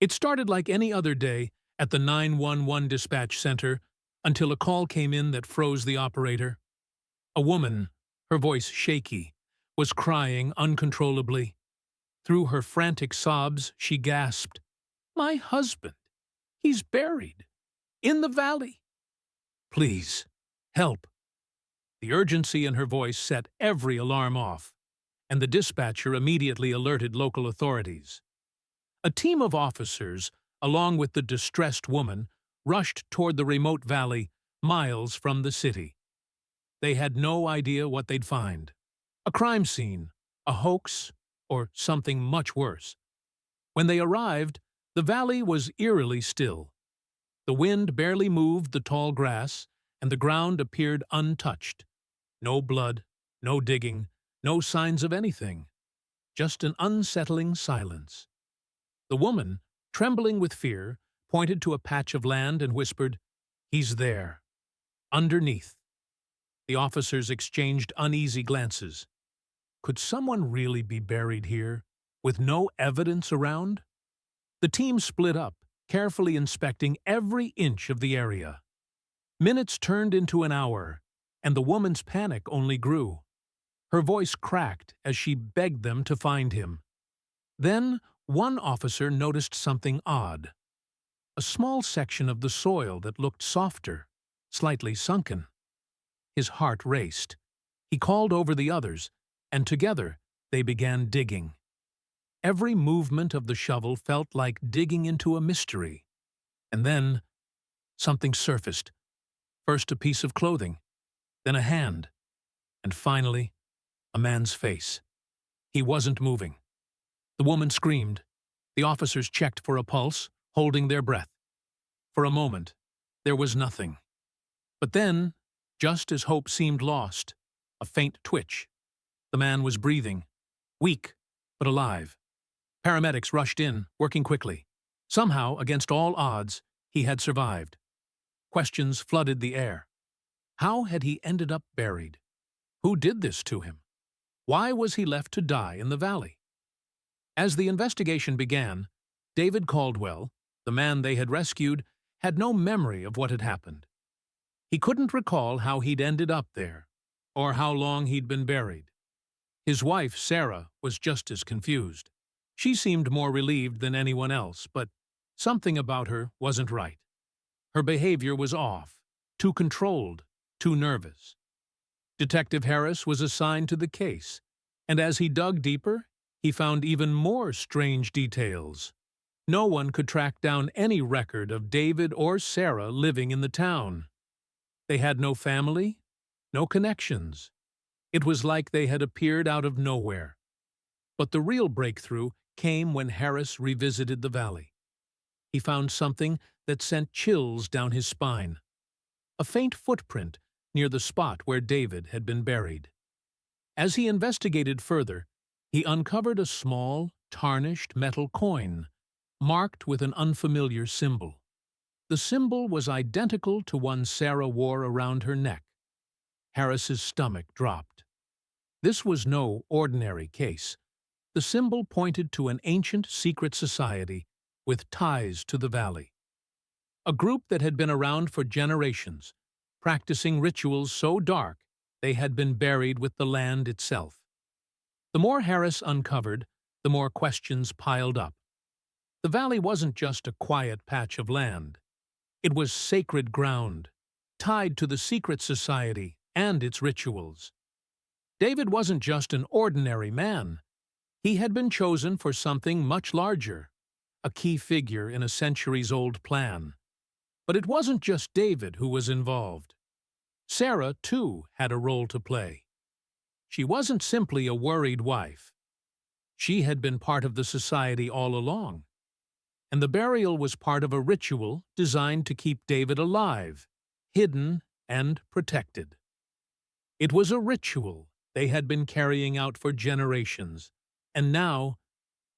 It started like any other day at the 911 dispatch center until a call came in that froze the operator. A woman, her voice shaky, was crying uncontrollably. Through her frantic sobs, she gasped, "My husband! He's buried! In the valley! Please, help!" The urgency in her voice set every alarm off, and the dispatcher immediately alerted local authorities. A team of officers, along with the distressed woman, rushed toward the remote valley, miles from the city. They had no idea what they'd find. A crime scene, a hoax, or something much worse. When they arrived, the valley was eerily still. The wind barely moved the tall grass, and the ground appeared untouched. No blood, no digging, no signs of anything. Just an unsettling silence. The woman, trembling with fear, pointed to a patch of land and whispered, "He's there. Underneath." The officers exchanged uneasy glances. Could someone really be buried here, with no evidence around? The team split up, carefully inspecting every inch of the area. Minutes turned into an hour, and the woman's panic only grew. Her voice cracked as she begged them to find him. Then, one officer noticed something odd. A small section of the soil that looked softer, slightly sunken. His heart raced. He called over the others, and together they began digging. Every movement of the shovel felt like digging into a mystery. And then, something surfaced. First a piece of clothing, then a hand, and finally, a man's face. He wasn't moving. The woman screamed. The officers checked for a pulse, holding their breath. For a moment, there was nothing. But then, just as hope seemed lost, a faint twitch. The man was breathing, weak but alive. Paramedics rushed in, working quickly. Somehow, against all odds, he had survived. Questions flooded the air. How had he ended up buried? Who did this to him? Why was he left to die in the valley? As the investigation began, David Caldwell, the man they had rescued, had no memory of what had happened. He couldn't recall how he'd ended up there, or how long he'd been buried. His wife, Sarah, was just as confused. She seemed more relieved than anyone else, but something about her wasn't right. Her behavior was off, too controlled, too nervous. Detective Harris was assigned to the case, and as he dug deeper, he found even more strange details. No one could track down any record of David or Sarah living in the town. They had no family, no connections. It was like they had appeared out of nowhere. But the real breakthrough came when Harris revisited the valley. He found something that sent chills down his spine. A faint footprint near the spot where David had been buried. As he investigated further, he uncovered a small, tarnished metal coin, marked with an unfamiliar symbol. The symbol was identical to one Sarah wore around her neck. Harris's stomach dropped. This was no ordinary case. The symbol pointed to an ancient secret society with ties to the valley. A group that had been around for generations, practicing rituals so dark they had been buried with the land itself. The more Harris uncovered, the more questions piled up. The valley wasn't just a quiet patch of land. It was sacred ground, tied to the secret society and its rituals. David wasn't just an ordinary man. He had been chosen for something much larger, a key figure in a centuries-old plan. But it wasn't just David who was involved. Sarah, too, had a role to play. She wasn't simply a worried wife. She had been part of the society all along. And the burial was part of a ritual designed to keep David alive, hidden and protected. It was a ritual they had been carrying out for generations, and now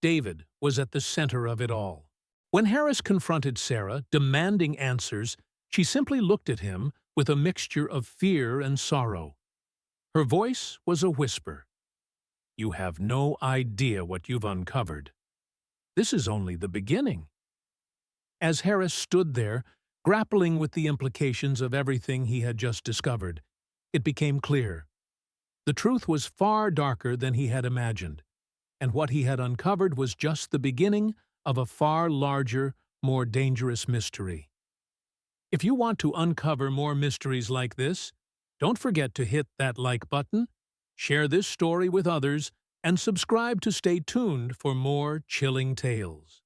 David was at the center of it all. When Harris confronted Sarah, demanding answers, she simply looked at him with a mixture of fear and sorrow. Her voice was a whisper. "You have no idea what you've uncovered. This is only the beginning. As Harris stood there, grappling with the implications of everything he had just discovered, it became clear. The truth was far darker than he had imagined, and what he had uncovered was just the beginning of a far larger, more dangerous mystery. If you want to uncover more mysteries like this, don't forget to hit that like button, share this story with others, and subscribe to stay tuned for more chilling tales.